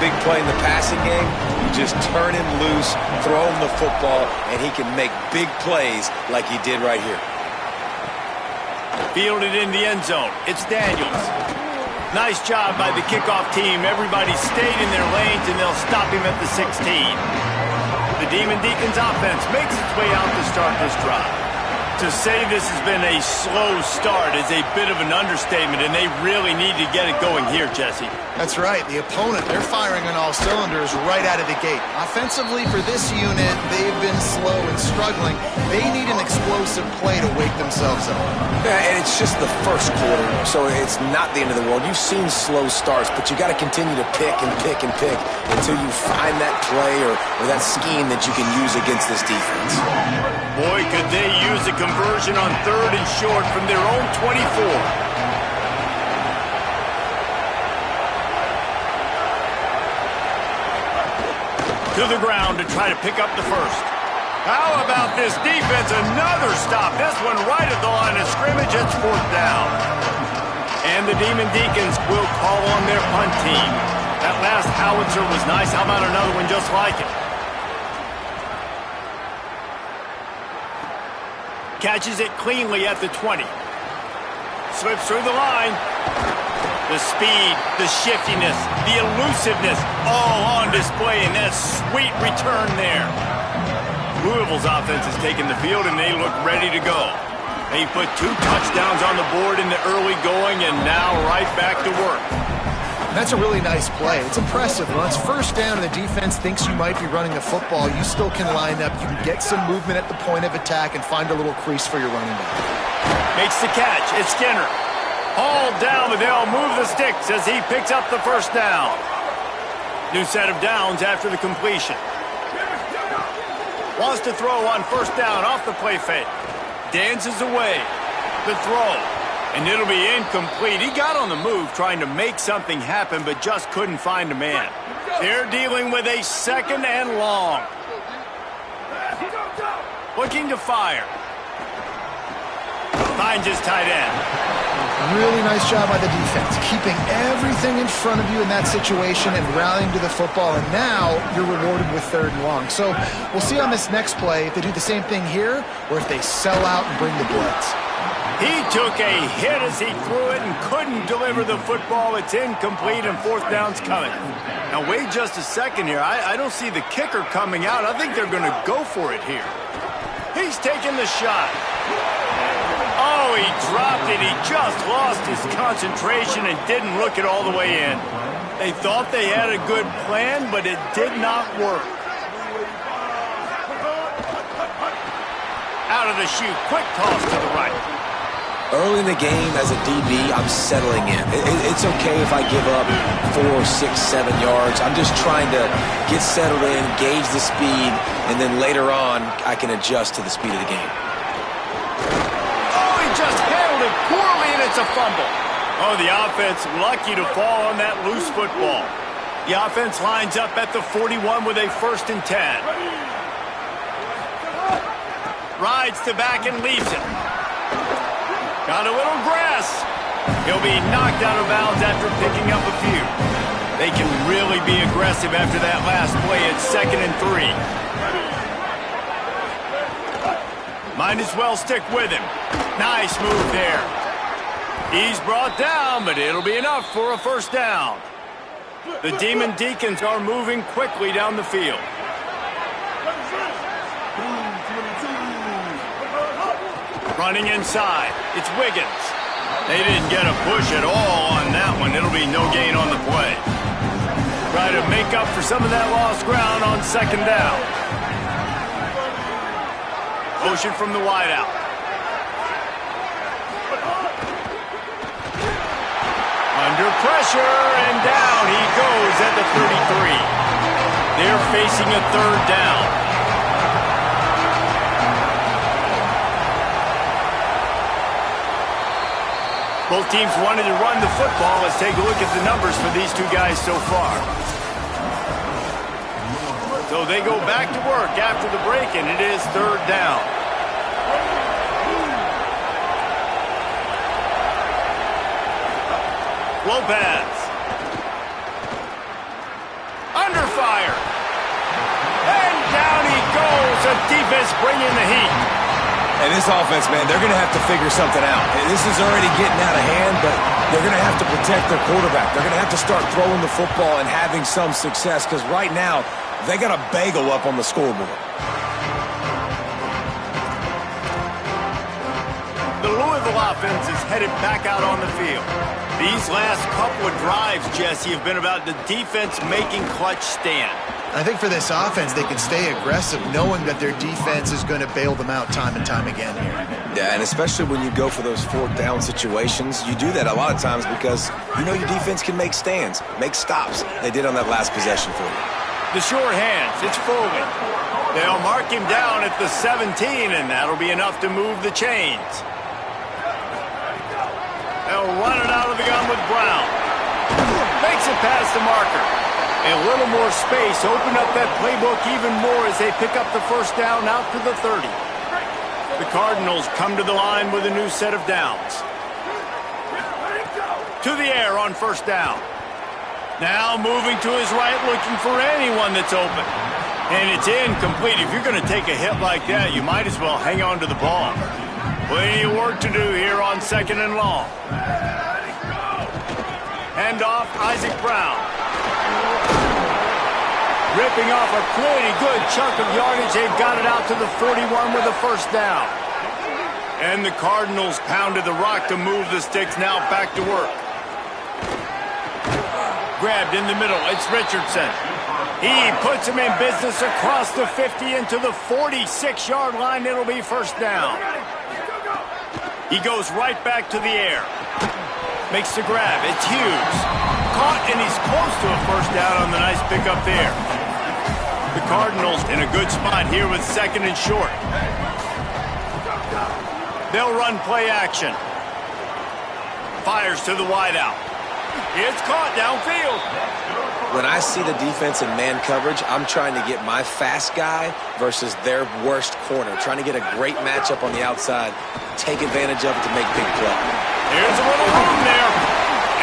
big play in the passing game, you just turn him loose, throw him the football, and he can make big plays like he did right here. Fielded in the end zone. It's Daniels. Nice job by the kickoff team. Everybody stayed in their lanes, and they'll stop him at the 16. The Demon Deacons offense makes its way out to start this drive. To say this has been a slow start is a bit of an understatement, and they really need to get it going here, Jesse. That's right. The opponent, they're firing on all cylinders right out of the gate. Offensively, for this unit, they've been slow and struggling. They need an explosive play to wake themselves up. Yeah, and it's just the first quarter, so it's not the end of the world. You've seen slow starts, but you got to continue to pick and pick and pick until you find that play or that scheme that you can use against this defense. Boy, could they use a conversion on 3rd and short from their own 24. To the ground to try to pick up the first. How about this defense? Another stop. This one right at the line of scrimmage. It's 4th down. And the Demon Deacons will call on their punt team. That last howitzer was nice. How about another one just like it? Catches it cleanly at the 20. Slips through the line. The speed, the shiftiness, the elusiveness, all on display in that sweet return there. Louisville's offense has taken the field, and they look ready to go. They put 2 touchdowns on the board in the early going, and now right back to work. That's a really nice play. It's impressive. When it's 1st down and the defense thinks you might be running the football, you still can line up. You can get some movement at the point of attack and find a little crease for your running back. Makes the catch. It's Skinner. Hauled down, but they'll move the sticks as he picks up the 1st down. New set of downs after the completion. Wants to throw on 1st down off the play fake. Dances away. The throw. And it'll be incomplete. He got on the move trying to make something happen, but just couldn't find a man. They're dealing with a 2nd and long. Looking to fire. Finds his tight end. Really nice job by the defense, keeping everything in front of you in that situation and rallying to the football, and now you're rewarded with 3rd and long. So we'll see on this next play if they do the same thing here or if they sell out and bring the blitz. He took a hit as he threw it and couldn't deliver the football. It's incomplete, and 4th down's coming. Now, wait just a second here. I don't see the kicker coming out. I think they're going to go for it here. He's taking the shot. Oh, he dropped it. He just lost his concentration and didn't look it all the way in. They thought they had a good plan, but it did not work. Out of the chute, quick toss to the right. Early in the game, as a DB, I'm settling in. It's okay if I give up 4, 6, 7 yards. I'm just trying to get settled in, gauge the speed, and then later on, I can adjust to the speed of the game. Oh, he just handled it poorly, and it's a fumble. Oh, the offense lucky to fall on that loose football. The offense lines up at the 41 with a 1st and 10. Rides to back and leaves it. Got a little grass. He'll be knocked out of bounds after picking up a few. They can really be aggressive after that last play. It's 2nd and 3. Might as well stick with him. Nice move there. He's brought down, but it'll be enough for a 1st down. The Demon Deacons are moving quickly down the field. Running inside. It's Wiggins. They didn't get a push at all on that one. It'll be no gain on the play. Try to make up for some of that lost ground on 2nd down. Motion from the wideout. Under pressure, and down he goes at the 33. They're facing a 3rd down. Both teams wanted to run the football. Let's take a look at the numbers for these 2 guys so far. So they go back to work after the break, and it is 3rd down. Lopez. the defense bringing the heat. And this offense, man, they're going to have to figure something out. This is already getting out of hand, but they're going to have to protect their quarterback. They're going to have to start throwing the football and having some success because right now they got a bagel up on the scoreboard. The Louisville offense is headed back out on the field. These last couple of drives, Jesse, have been about the defense making clutch stand. I think for this offense, they can stay aggressive knowing that their defense is going to bail them out time and time again here. Yeah, and especially when you go for those fourth down situations, you do that a lot of times because you know your defense can make stands, make stops. They did on that last possession for you. The short hands, it's Foley. They'll mark him down at the 17, and that'll be enough to move the chains. They'll run it out of the gun with Brown. Makes it past the marker. A little more space, open up that playbook even more as they pick up the first down out to the 30. The Cardinals come to the line with a new set of downs. To the air on first down. Now moving to his right, looking for anyone that's open. And it's incomplete. If you're going to take a hit like that, you might as well hang on to the ball. Plenty of work to do here on second and long. Hand off, Isaac Brown. Ripping off a pretty good chunk of yardage. They've got it out to the 41 with a first down. And the Cardinals pounded the rock to move the sticks. Now back to work. Grabbed in the middle. It's Richardson. He puts him in business across the 50 into the 46-yard line. It'll be first down. He goes right back to the air. Makes the grab. It's Hughes. Caught, and he's close to a first down on the nice pickup there. The Cardinals in a good spot here with second and short. They'll run play action. Fires to the wideout. It's caught downfield. When I see the defense in man coverage, I'm trying to get my fast guy versus their worst corner. Trying to get a great matchup on the outside. Take advantage of it to make big play. Here's a little room there.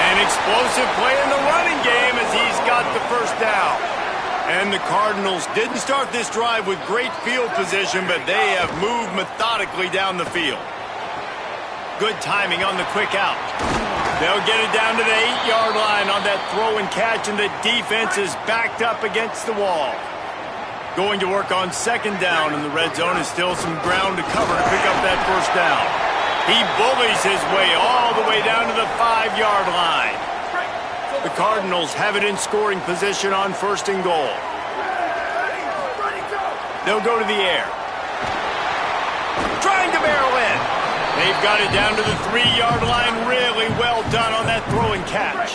An explosive play in the running game as he's got the first down. And the Cardinals didn't start this drive with great field position, but they have moved methodically down the field. Good timing on the quick out. They'll get it down to the 8-yard line on that throw and catch, and the defense is backed up against the wall. Going to work on second down, and the red zone is still some ground to cover to pick up that first down. He bullies his way all the way down to the 5-yard line. The Cardinals have it in scoring position on first and goal. They'll go to the air. Trying to barrel in. They've got it down to the 3-yard line. Really well done on that throw and catch.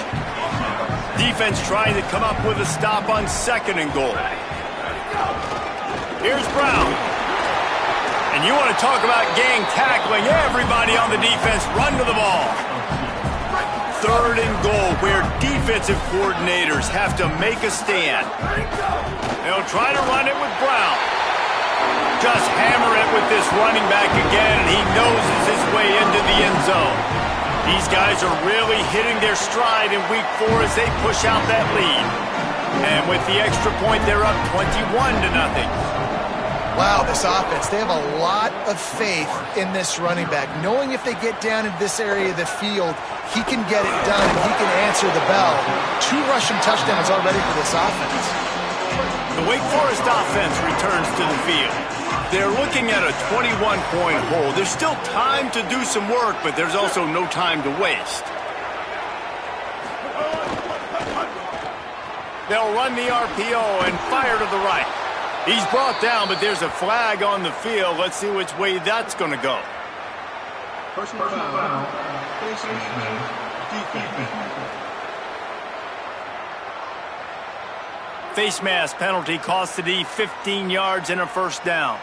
Defense trying to come up with a stop on second and goal. Here's Brown. And you want to talk about gang tackling. Everybody on the defense run to the ball. Third and goal where defensive coordinators have to make a stand. They'll try to run it with Brown. Just hammer it with this running back again, and he noses his way into the end zone. These guys are really hitting their stride in week 4 as they push out that lead. And with the extra point, they're up 21-0. Wow, this offense, they have a lot of faith in this running back, knowing if they get down in this area of the field, he can get it done and he can answer the bell. 2 rushing touchdowns already for this offense. The Wake Forest offense returns to the field. They're looking at a 21-point hole. There's still time to do some work, but there's also no time to waste. They'll run the RPO and fire to the right. He's brought down, but there's a flag on the field. Let's see which way that's going to go. Personal foul, face mask, defense. Face mask penalty costs the D 15 yards and a first down.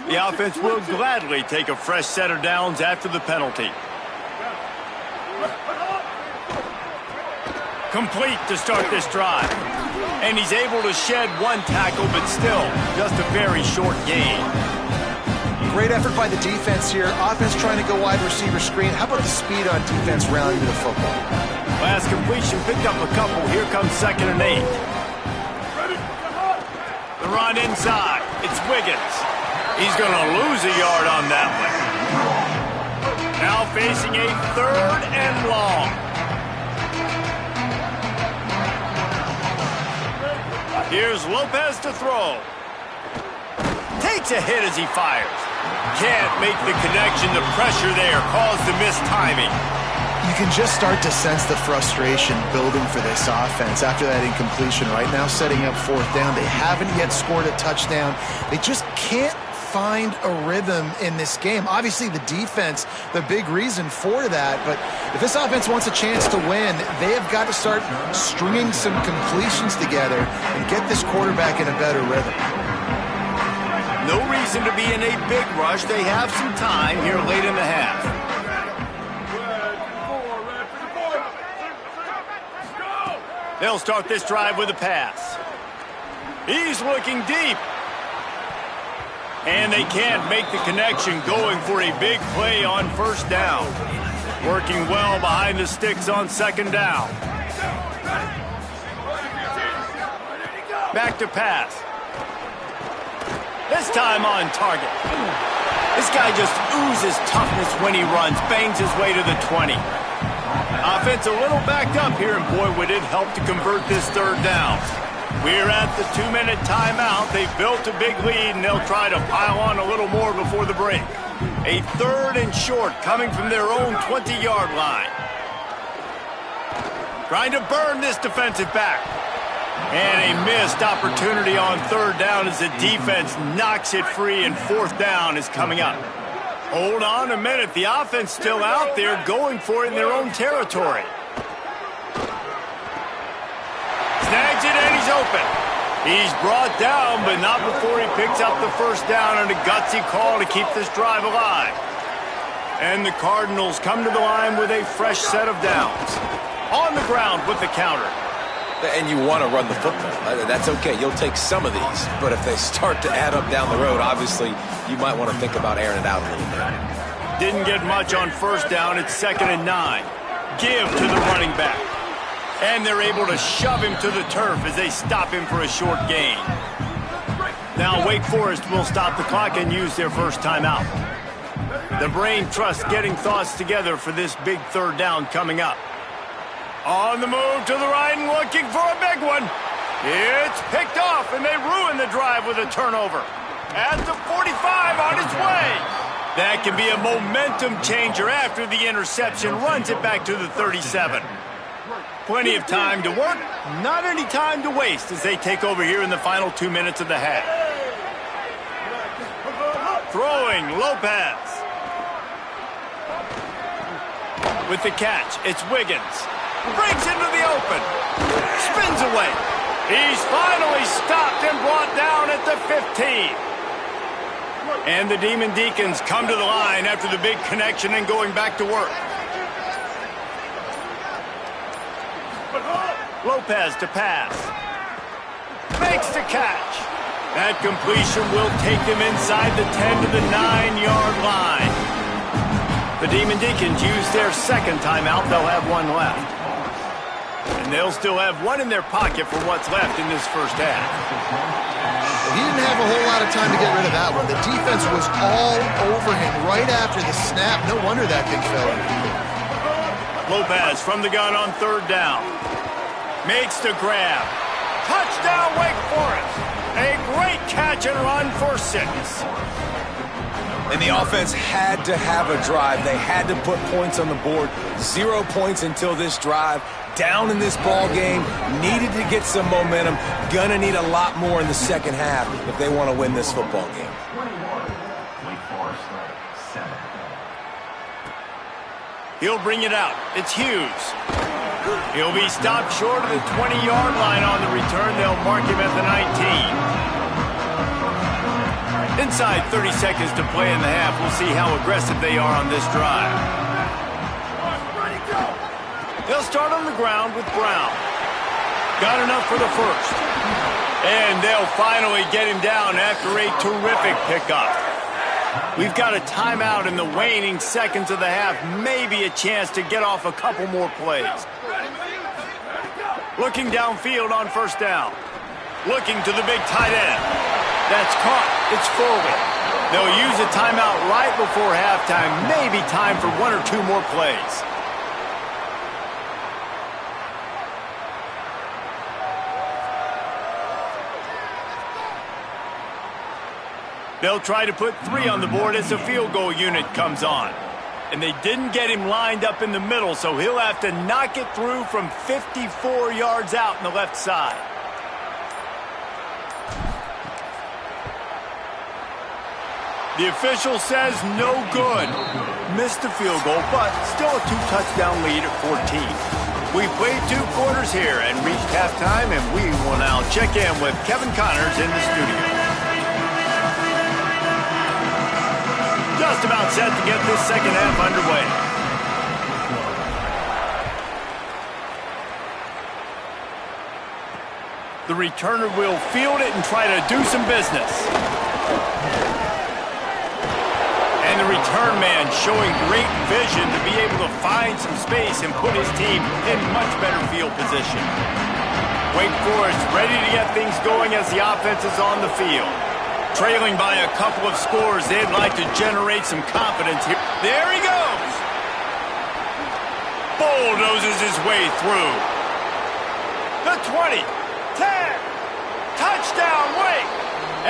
The offense will gladly take a fresh set of downs after the penalty. Complete to start this drive. And he's able to shed 1 tackle, but still just a very short gain. Great effort by the defense here. Offense trying to go wide receiver screen. How about the speed on defense rallying to the football? Last completion, picked up a couple. Here comes 2nd and 8. The run inside. It's Wiggins. He's going to lose a yard on that one. Now facing a 3rd and long. Here's Lopez to throw. Takes a hit as he fires. Can't make the connection. The pressure there caused the missed timing. You can just start to sense the frustration building for this offense after that incompletion. Right now, setting up 4th down. They haven't yet scored a touchdown. They just can't find a rhythm in this game. Obviously, the defense, the big reason for that. But if this offense wants a chance to win, they have got to start stringing some completions together and get this quarterback in a better rhythm. No reason to be in a big rush. They have some time here late in the half. They'll start this drive with a pass. He's looking deep. And they can't make the connection, going for a big play on 1st down. Working well behind the sticks on 2nd down. Back to pass. This time on target. This guy just oozes toughness when he runs, bangs his way to the 20. Offense a little backed up here, and boy, would it help to convert this 3rd down. We're at the 2-minute timeout. They've built a big lead, and they'll try to pile on a little more before the break. A 3rd and short coming from their own 20-yard line. Trying to burn this defensive back. And a missed opportunity on 3rd down as the defense knocks it free, and 4th down is coming up. Hold on a minute. The offense still out there going for it in their own territory. Snags it, and he's open. He's brought down, but not before he picks up the 1st down, and a gutsy call to keep this drive alive. And the Cardinals come to the line with a fresh set of downs. On the ground with the counter. And you want to run the football. That's okay. You'll take some of these. But if they start to add up down the road, obviously, you might want to think about airing it out a little bit. Didn't get much on 1st down. It's 2nd and 9. Give to the running back. And they're able to shove him to the turf as they stop him for a short gain. Now Wake Forest will stop the clock and use their first timeout. The Brain Trust getting thoughts together for this big 3rd down coming up. On the move to the right and looking for a big one. It's picked off, and they ruin the drive with a turnover. At the 45 on its way. That can be a momentum changer after the interception. Runs it back to the 37. Plenty of time to work, not any time to waste as they take over here in the final 2 minutes of the half. Throwing, Lopez. With the catch, it's Wiggins. Breaks into the open. Spins away. He's finally stopped and brought down at the 15. And the Demon Deacons come to the line after the big connection and going back to work. Lopez to pass. Makes the catch. That completion will take them inside the 10 to the 9-yard line. The Demon Deacons use their 2nd timeout. They'll have 1 left. And they'll still have 1 in their pocket for what's left in this first half. He didn't have a whole lot of time to get rid of that one. The defense was all over him right after the snap. No wonder that thing fell in. Lopez from the gun on 3rd down. Makes the grab. Touchdown, Wake Forest. A great catch and run for 6. And the offense had to have a drive. They had to put points on the board. 0 points until this drive. Down in this ball game. Needed to get some momentum. Gonna need a lot more in the 2nd half if they want to win this football game. He'll bring it out. It's Hughes. He'll be stopped short of the 20-yard line on the return. They'll mark him at the 19. Inside 30 seconds to play in the half. We'll see how aggressive they are on this drive. They'll start on the ground with Brown. Got enough for the 1st. And they'll finally get him down after a terrific pickup. We've got a timeout in the waning seconds of the half. Maybe a chance to get off a couple more plays. Looking downfield on 1st down. Looking to the big tight end. That's caught. It's forward. They'll use a timeout right before halftime. Maybe time for 1 or 2 more plays. They'll try to put 3 on the board as the field goal unit comes on. And they didn't get him lined up in the middle, so he'll have to knock it through from 54 yards out on the left side. The official says no good. Missed the field goal, but still a 2-touchdown lead at 14. We played 2 quarters here and reached halftime, and we will now check in with Kevin Connors in the studio. Just about set to get this second half underway. The returner will field it and try to do some business. And the return man showing great vision to be able to find some space and put his team in much better field position. Wake Forest ready to get things going as the offense is on the field. Trailing by a couple of scores, they'd like to generate some confidence here. There he goes! Bulldozes his way through. The 20, 10, touchdown, Wake!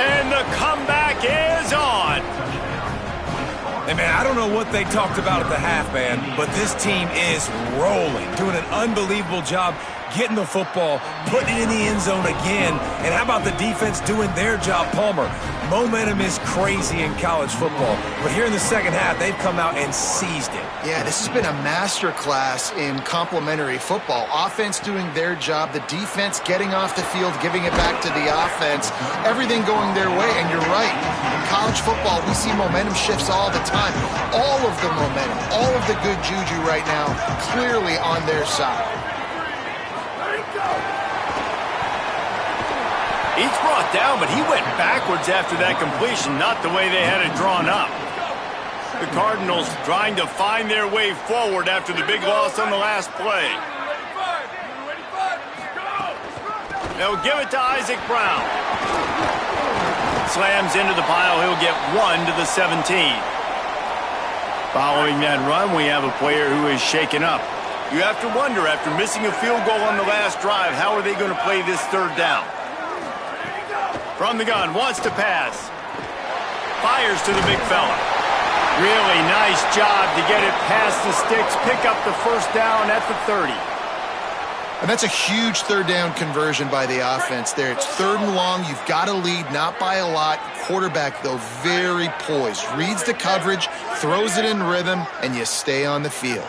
And the comeback is on. Hey, man, I don't know what they talked about at the half, man, but this team is rolling, doing an unbelievable job getting the football, putting it in the end zone again. And how about the defense doing their job, Palmer? Momentum is crazy in college football, but here in the second half, they've come out and seized it. Yeah, this has been a masterclass in complementary football. Offense doing their job, the defense getting off the field, giving it back to the offense, everything going their way. And you're right, in college football, we see momentum shifts all the time. All of the momentum, all of the good juju right now, clearly on their side. He's brought down, but he went backwards after that completion, not the way they had it drawn up. The Cardinals trying to find their way forward after the big loss on the last play. They'll give it to Isaac Brown. Slams into the pile. He'll get 1 to the 17. Following that run, we have a player who is shaken up. You have to wonder, after missing a field goal on the last drive, how are they going to play this third down? From the gun, wants to pass. Fires to the big fella. Really nice job to get it past the sticks, pick up the first down at the 30. And that's a huge third down conversion by the offense there. It's 3rd and long. You've got to lead, not by a lot. Quarterback, though, very poised. Reads the coverage, throws it in rhythm, and you stay on the field.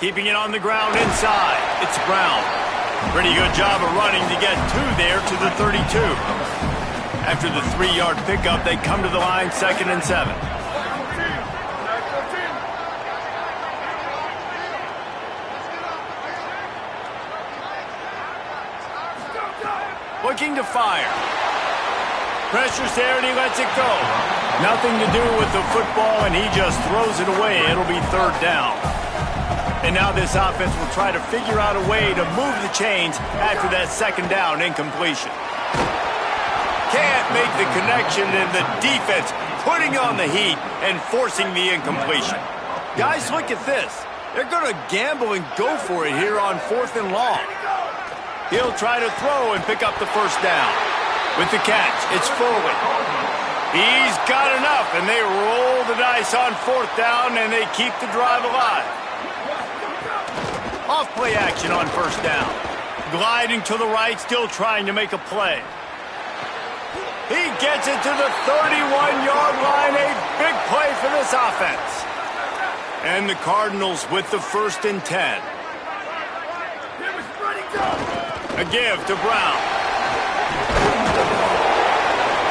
Keeping it on the ground inside. It's Brown. Pretty good job of running to get 2 there to the 32. After the 3-yard pickup, they come to the line 2nd and 7. Looking to fire. Pressure's there and he lets it go. Nothing to do with the football and he just throws it away. It'll be 3rd down. And now this offense will try to figure out a way to move the chains after that 2nd down incompletion. Can't make the connection, and the defense putting on the heat and forcing the incompletion. Guys, look at this. They're going to gamble and go for it here on 4th and long. He'll try to throw and pick up the first down. With the catch, it's forward. He's got enough, and they roll the dice on 4th down, and they keep the drive alive. Off-play action on 1st down. Gliding to the right, still trying to make a play. He gets it to the 31-yard line. A big play for this offense. And the Cardinals with the 1st and 10. A give to Brown.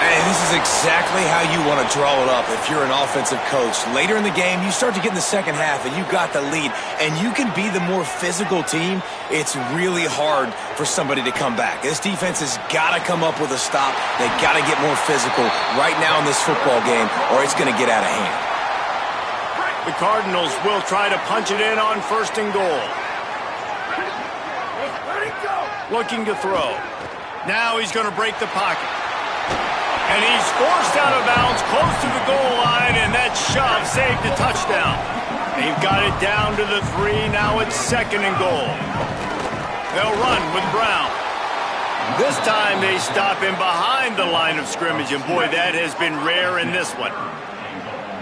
Hey, this is exactly how you want to draw it up if you're an offensive coach. Later in the game, you start to get in the second half and you got the lead, and you can be the more physical team. It's really hard for somebody to come back. This defense has got to come up with a stop. They got to get more physical right now in this football game, or it's going to get out of hand. Cardinals will try to punch it in on 1st and goal. Looking to throw. Now he's going to break the pocket. And he's forced out of bounds close to the goal line, and that shove saved a touchdown. They've got it down to the 3. Now it's 2nd and goal. They'll run with Brown. This time they stop him behind the line of scrimmage, and boy, that has been rare in this one.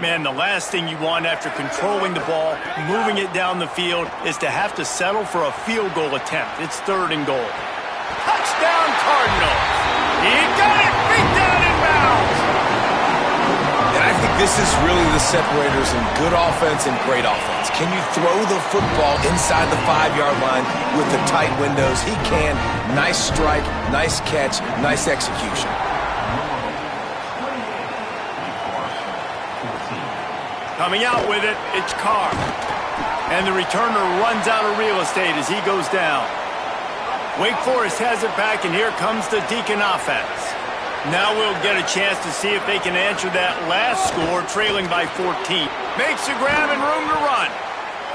Man, the last thing you want after controlling the ball, moving it down the field, is to have to settle for a field goal attempt. It's 3rd and goal. Touchdown, Cardinals! He got it! Beat down in bounds! And I think this is really the separators in good offense and great offense. Can you throw the football inside the 5-yard line with the tight windows? He can. Nice strike, nice catch, nice execution. Coming out with it, it's Carr. And the returner runs out of real estate as he goes down. Wake Forest has it back, and here comes the Deacon offense. Now we'll get a chance to see if they can answer that last score, trailing by 14. Makes a grab and room to run.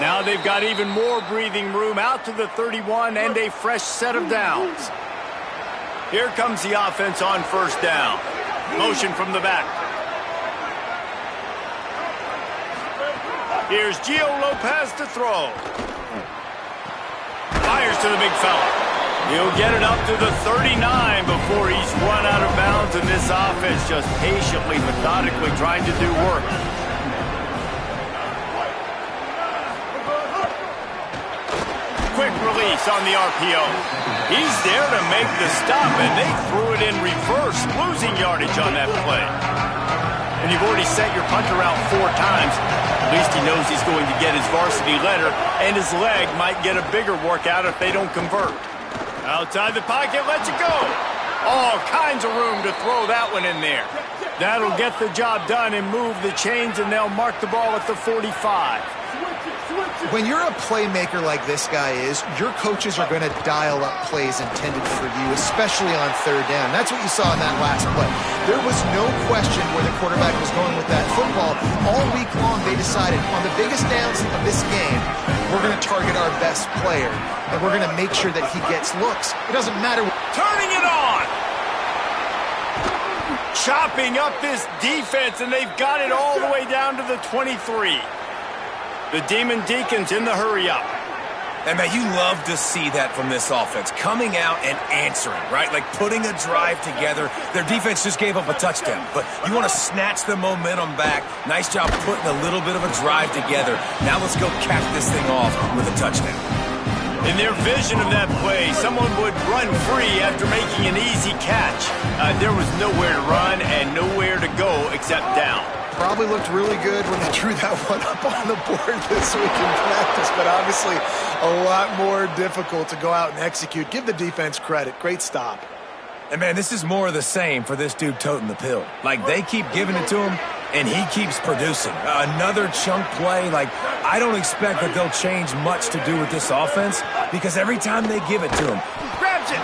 Now they've got even more breathing room out to the 31 and a fresh set of downs. Here comes the offense on 1st down. Motion from the back. Here's Gio Lopez to throw. Fires to the big fella. He'll get it up to the 39 before he's run out of bounds, and this offense just patiently, methodically trying to do work. Quick release on the RPO. He's there to make the stop, and they threw it in reverse, losing yardage on that play. And you've already sent your punter out 4 times. At least he knows he's going to get his varsity letter, and his leg might get a bigger workout if they don't convert. Outside the pocket, lets it go. All kinds of room to throw that one in there. That'll get the job done and move the chains, and they'll mark the ball at the 45. When you're a playmaker like this guy is, your coaches are going to dial up plays intended for you, especially on 3rd down. That's what you saw in that last play. There was no question where the quarterback was going with that football. All week long, they decided on the biggest downs of this game, we're going to target our best player, and we're going to make sure that he gets looks. It doesn't matter. Turning it on! Chopping up this defense, and they've got it all the way down to the 23. The Demon Deacons in the hurry-up. And, man, you love to see that from this offense. Coming out and answering, right? Like putting a drive together. Their defense just gave up a touchdown, but you want to snatch the momentum back. Nice job putting a little bit of a drive together. Now let's go cap this thing off with a touchdown. In their vision of that play, someone would run free after making an easy catch. There was nowhere to run and nowhere to go except down. Probably looked really good when they drew that one up on the board this week in practice, but obviously a lot more difficult to go out and execute. Give the defense credit. Great stop. And, man, this is more of the same for this dude toting the pill. Like, they keep giving it to him, and he keeps producing. Another chunk play. Like, I don't expect that they'll change much to do with this offense because every time they give it to him, grabs it.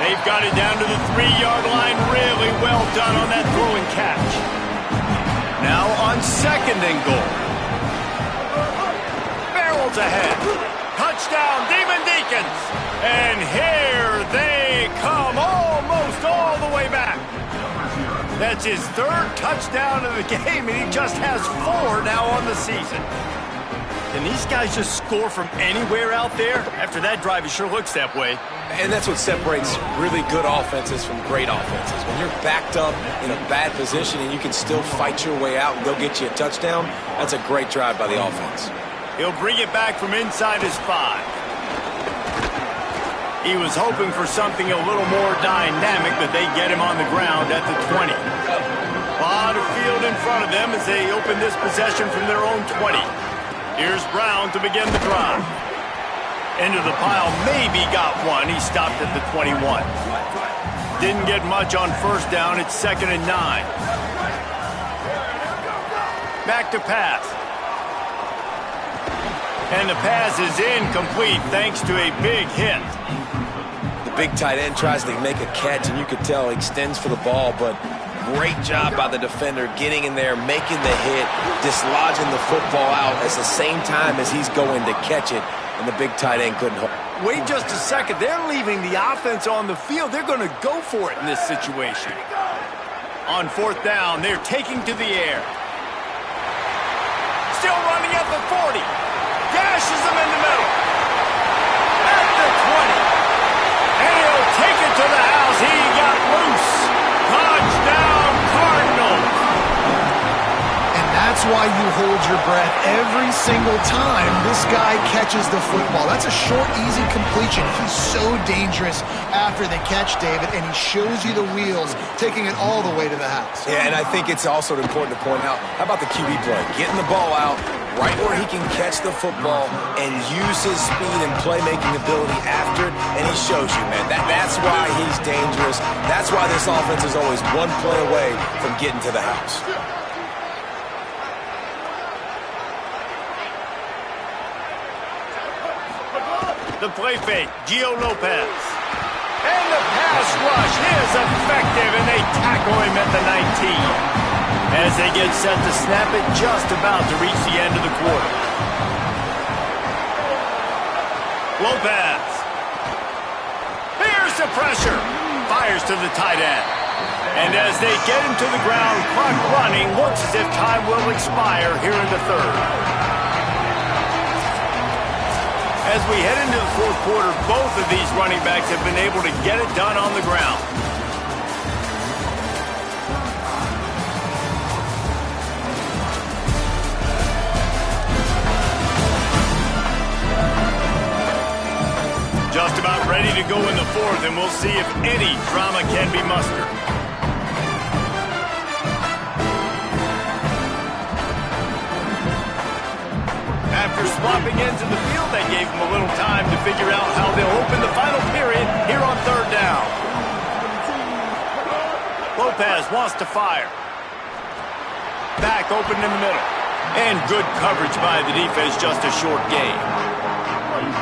They've got it down to the 3-yard line. Really well done on that throw and catch. Now on 2nd and goal. Barrels ahead. Touchdown, Demon Deacons. And here they come, almost all the way back. That's his 3rd touchdown of the game, and he just has 4 now on the season. Can these guys just score from anywhere out there? After that drive, it sure looks that way. and that's what separates really good offenses from great offenses. When you're backed up in a bad position and you can still fight your way out and go get you a touchdown, that's a great drive by the offense. He'll bring it back from inside his 5. He was hoping for something a little more dynamic, but they get him on the ground at the 20. A lot of field in front of them as they open this possession from their own 20. Here's Brown to begin the drive. Into the pile, maybe got one. He stopped at the 21. Didn't get much on first down. It's 2nd and 9. Back to pass. And the pass is incomplete thanks to a big hit. The big tight end tries to make a catch, and you could tell he extends for the ball, but Great job by the defender getting in there, making the hit, dislodging the football out at the same time as he's going to catch it, and the big tight end couldn't hold. Wait just a second. They're leaving the offense on the field. They're going to go for it in this situation. On fourth down, they're taking to the air. Still running at the 40. Gashes them in the middle. At the 20. And he'll take it to the house. He got loose. Touchdown, Cardinals. And that's why you hold your breath every single time this guy catches the football. That's a short, easy completion. He's so dangerous after the catch, David, and he shows you the wheels, taking it all the way to the house. Yeah, and I think it's also important to point out, how about the QB play? Getting the ball out right where he can catch the football and use his speed and playmaking ability after it, and he shows you, man. That's why he's dangerous. That's why this offense is always one play away from getting to the house. The play fake, Gio Lopez. And the pass rush is effective, and they tackle him at the 19. As they get set to snap it, just about to reach the end of the quarter. Lopez. Here's the pressure. Fires to the tight end. And as they get him to the ground, clock running, looks as if time will expire here in the third. As we head into the fourth quarter, both of these running backs have been able to get it done on the ground. Just about ready to go in the fourth, and we'll see if any drama can be mustered. After swapping ends in the field, that gave them a little time to figure out how they'll open the final period here on third down. Lopez wants to fire. Back open in the middle. And good coverage by the defense, just a short gain.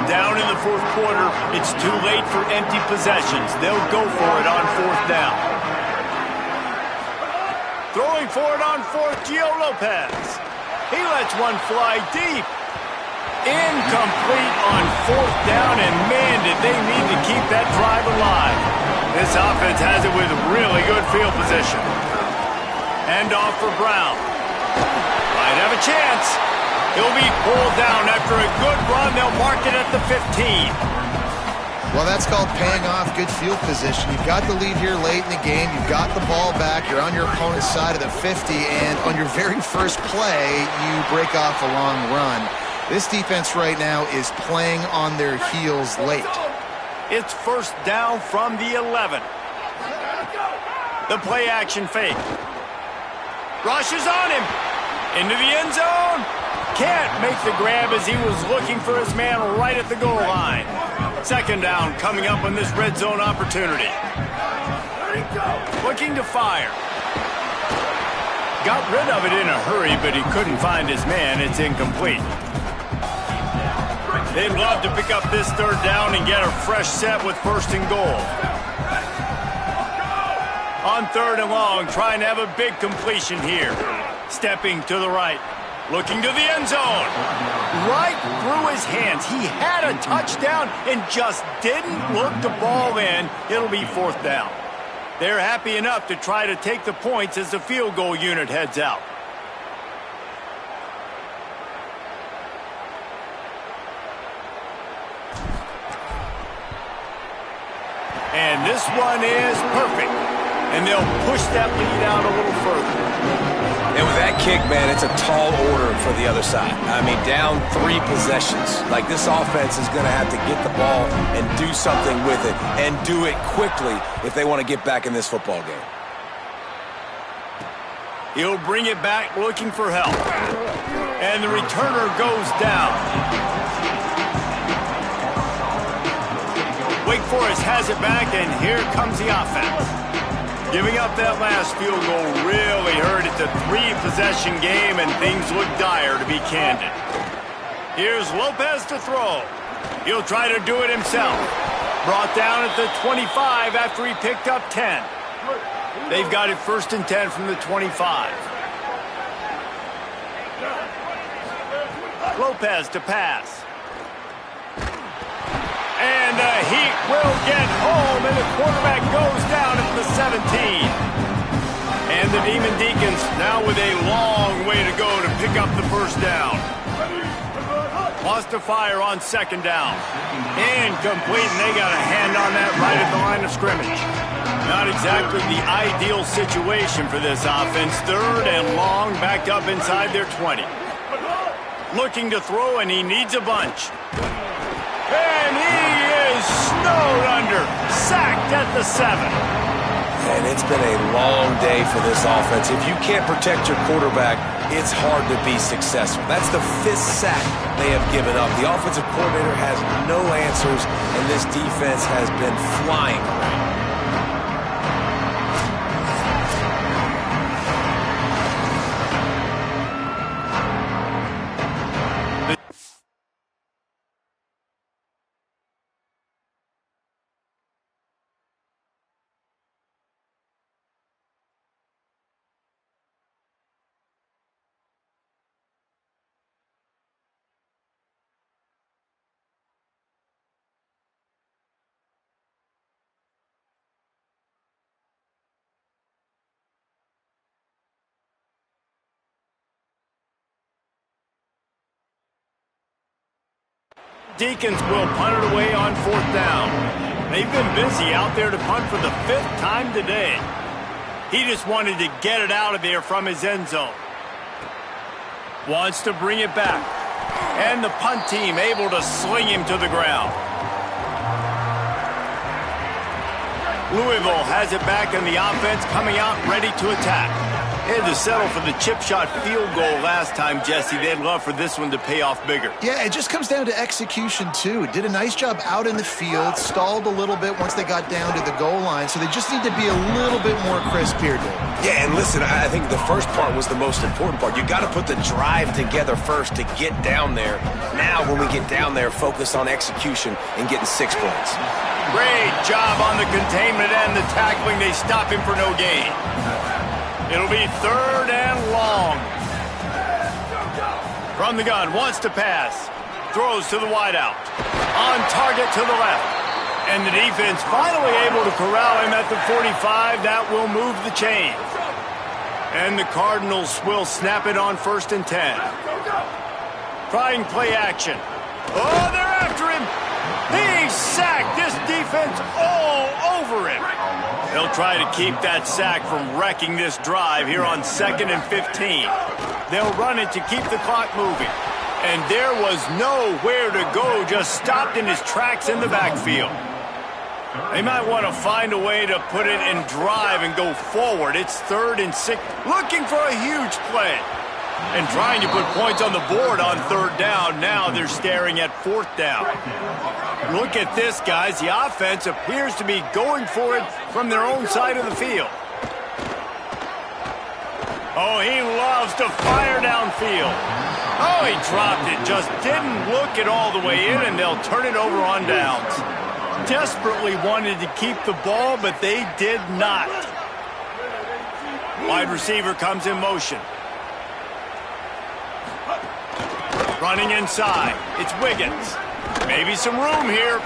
Down in the fourth quarter, it's too late for empty possessions. They'll go for it on fourth down. Throwing for it on fourth, Gio Lopez. He lets one fly deep. Incomplete on fourth down, and man, did they need to keep that drive alive. This offense has it with really good field position. Hand off for Brown. Might have a chance. He'll be pulled down after a good run. They'll mark it at the 15. Well, that's called paying off good field position. You've got the lead here late in the game. You've got the ball back. You're on your opponent's side of the 50, and on your very first play, you break off a long run. This defense right now is playing on their heels late. It's first down from the 11. The play action fake. Rushes on him. Into the end zone. Can't make the grab as he was looking for his man right at the goal line. Second down coming up on this red zone opportunity. Looking to fire. Got rid of it in a hurry, but he couldn't find his man. It's incomplete. They'd love to pick up this third down and get a fresh set with first and goal. On third and long, trying to have a big completion here. Stepping to the right. Looking to the end zone. Right through his hands. He had a touchdown and just didn't look the ball in. It'll be fourth down. They're happy enough to try to take the points as the field goal unit heads out. And this one is perfect. And they'll push that lead out a little further. And with that kick, man, it's a tall order for the other side. I mean, down 3 possessions. Like, this offense is going to have to get the ball and do something with it, and do it quickly if they want to get back in this football game. He'll bring it back looking for help. And the returner goes down. Wake Forest has it back, and here comes the offense. Giving up that last field goal really hurt. It's a 3-possession game, and things look dire, to be candid. Here's Lopez to throw. He'll try to do it himself. Brought down at the 25 after he picked up 10. They've got it 1st and 10 from the 25. Lopez to pass. And the Heat will get home, and the quarterback goes down at the 17. And the Demon Deacons now with a long way to go to pick up the 1st down. Lost to fire on 2nd down. Incomplete, and they got a hand on that right at the line of scrimmage. Not exactly the ideal situation for this offense. 3rd and long, backed up inside their 20. Looking to throw, and he needs a bunch. And he is snowed under. Sacked at the 7. And it's been a long day for this offense. If you can't protect your quarterback, it's hard to be successful. That's the 5th sack they have given up. The offensive coordinator has no answers, and this defense has been flying around. Deacons will punt it away on 4th down. They've been busy out there to punt for the 5th time today. He just wanted to get it out of there from his end zone. Wants to bring it back. And the punt team able to sling him to the ground. Louisville has it back, and the offense coming out ready to attack. They had to settle for the chip shot field goal last time, Jesse. They'd love for this one to pay off bigger. Yeah, it just comes down to execution, too. Did a nice job out in the field, stalled a little bit once they got down to the goal line, so they just need to be a little bit more crisp here, Dave. Yeah, and listen, I think the first part was the most important part. You got to put the drive together first to get down there. Now, when we get down there, focus on execution and getting 6 points. Great job on the containment and the tackling. They stop him for no gain. It'll be 3rd and long. From the gun, wants to pass. Throws to the wideout. On target to the left. And the defense finally able to corral him at the 45. That will move the chains. And the Cardinals will snap it on 1st and 10. Trying play action. Oh, they're after him. He's sacked. This defense all over him. They'll try to keep that sack from wrecking this drive here on 2nd and 15. They'll run it to keep the clock moving. And there was nowhere to go, just stopped in his tracks in the backfield. They might want to find a way to put it in drive and go forward. It's 3rd and 6, looking for a huge play. And trying to put points on the board on 3rd down. Now they're staring at 4th down. Look at this, guys. The offense appears to be going for it from their own side of the field. Oh, he loves to fire downfield. Oh, he dropped it. Just didn't look it all the way in, and they'll turn it over on downs. Desperately wanted to keep the ball, but they did not. Wide receiver comes in motion. Running inside. It's Wiggins. Maybe some room here.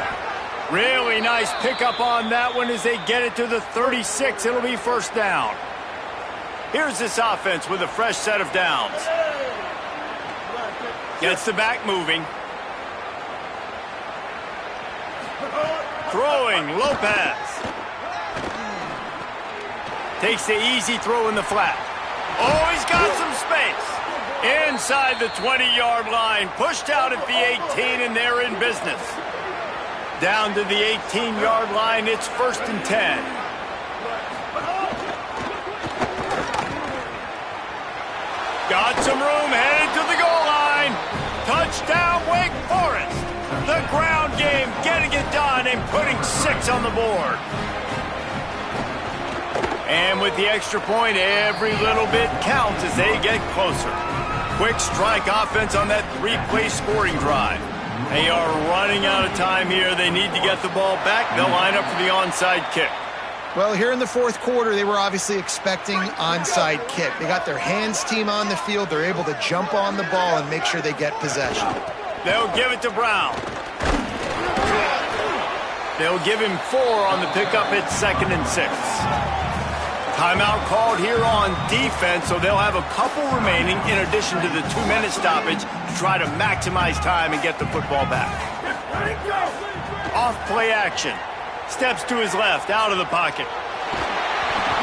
Really nice pickup on that one as they get it to the 36. It'll be 1st down. Here's this offense with a fresh set of downs. Gets the back moving. Throwing, Lopez. Takes the easy throw in the flat. Oh, he's got some space. Inside the 20-yard line. Pushed out at the 18, and they're in business. Down to the 18-yard line, it's 1st and 10. Got some room, headed to the goal line. Touchdown, Wake Forest. The ground game getting it done and putting 6 on the board. And with the extra point, every little bit counts as they get closer. Quick strike offense on that 3-play scoring drive. They are running out of time here. They need to get the ball back. They'll line up for the onside kick. Well, here in the fourth quarter, they were obviously expecting onside kick. They got their hands team on the field. They're able to jump on the ball and make sure they get possession. They'll give it to Brown. They'll give him 4 on the pickup at 2nd and 6. Timeout called here on defense, so they'll have a couple remaining in addition to the 2-minute stoppage to try to maximize time and get the football back. Off play action. Steps to his left, out of the pocket.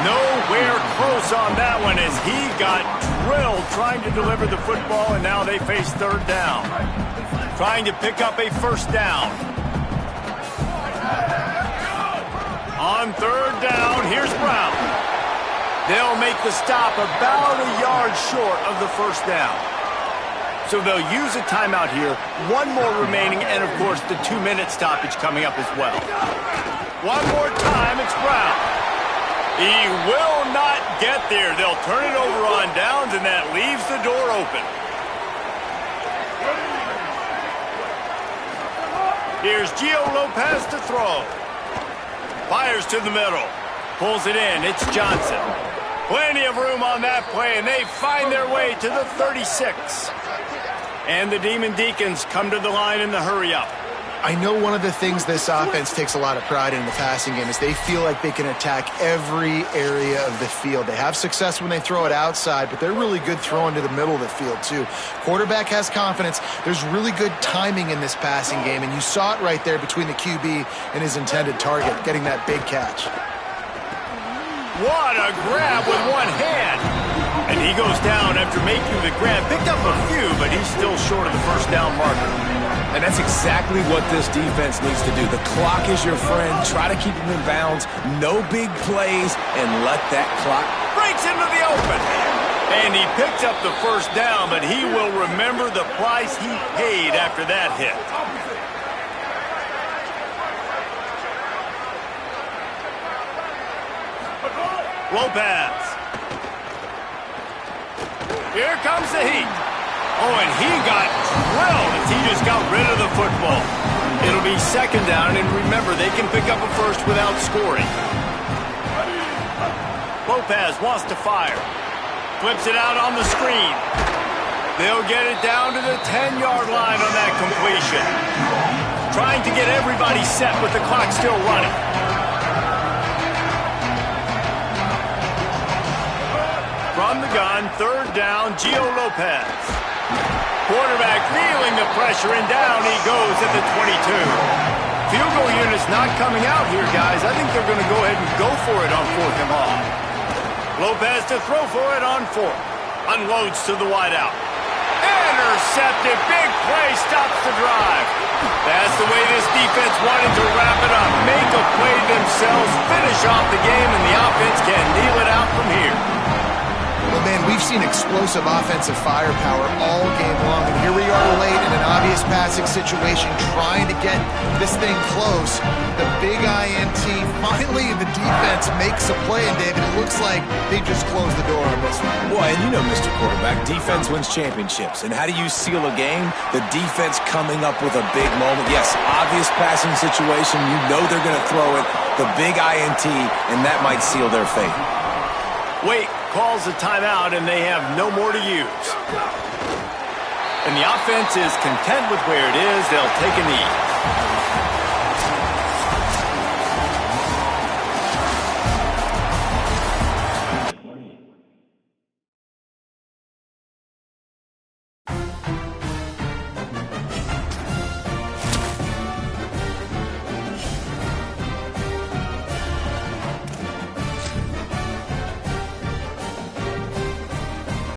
Nowhere close on that one as he got drilled trying to deliver the football, and now they face 3rd down. Trying to pick up a 1st down. On 3rd down, here's Brown. They'll make the stop about a yard short of the 1st down. So they'll use a timeout here. 1 more remaining, and of course the 2-minute stoppage coming up as well. One more time, it's Brown. He will not get there. They'll turn it over on downs, and that leaves the door open. Here's Gio Lopez to throw. Fires to the middle. Pulls it in. It's Johnson. Plenty of room on that play, and they find their way to the 36. And the Demon Deacons come to the line in the hurry-up. I know one of the things this offense takes a lot of pride in the passing game is they feel like they can attack every area of the field. They have success when they throw it outside, but they're really good throwing to the middle of the field too. Quarterback has confidence. There's really good timing in this passing game, and you saw it right there between the QB and his intended target, getting that big catch. What a grab with one hand. And he goes down after making the grab. Picked up a few, but he's still short of the 1st down marker. And that's exactly what this defense needs to do. The clock is your friend. Try to keep him in bounds. No big plays, and let that clock. Breaks into the open. And he picks up the 1st down, but he will remember the price he paid after that hit. Lopez. Here comes the heat. Oh, and he got drilled as he just got rid of the football. It'll be 2nd down, and remember, they can pick up a 1st without scoring. Lopez wants to fire. Flips it out on the screen. They'll get it down to the 10-yard line on that completion. Trying to get everybody set with the clock still running. From the gun, 3rd down, Gio Lopez. Quarterback feeling the pressure, and down he goes at the 22. Field goal unit's not coming out here, guys. I think they're going to go ahead and go for it on 4th and long. Lopez to throw for it on 4th. Unloads to the wideout. Intercepted. Big play stops the drive. That's the way this defense wanted to wrap it up. Make a play themselves, finish off the game, and the offense can kneel it out from here. Well, man, we've seen explosive offensive firepower all game long, and here we are late in an obvious passing situation trying to get this thing close. The big INT, finally the defense makes a play, and David, it looks like they just closed the door on this one. Well, and you know, Mr. Quarterback, defense wins championships. And how do you seal a game? The defense coming up with a big moment. Yes, obvious passing situation. You know they're going to throw it. The big INT, and that might seal their fate. Wait. Calls a timeout, and they have no more to use. And the offense is content with where it is. They'll take a knee.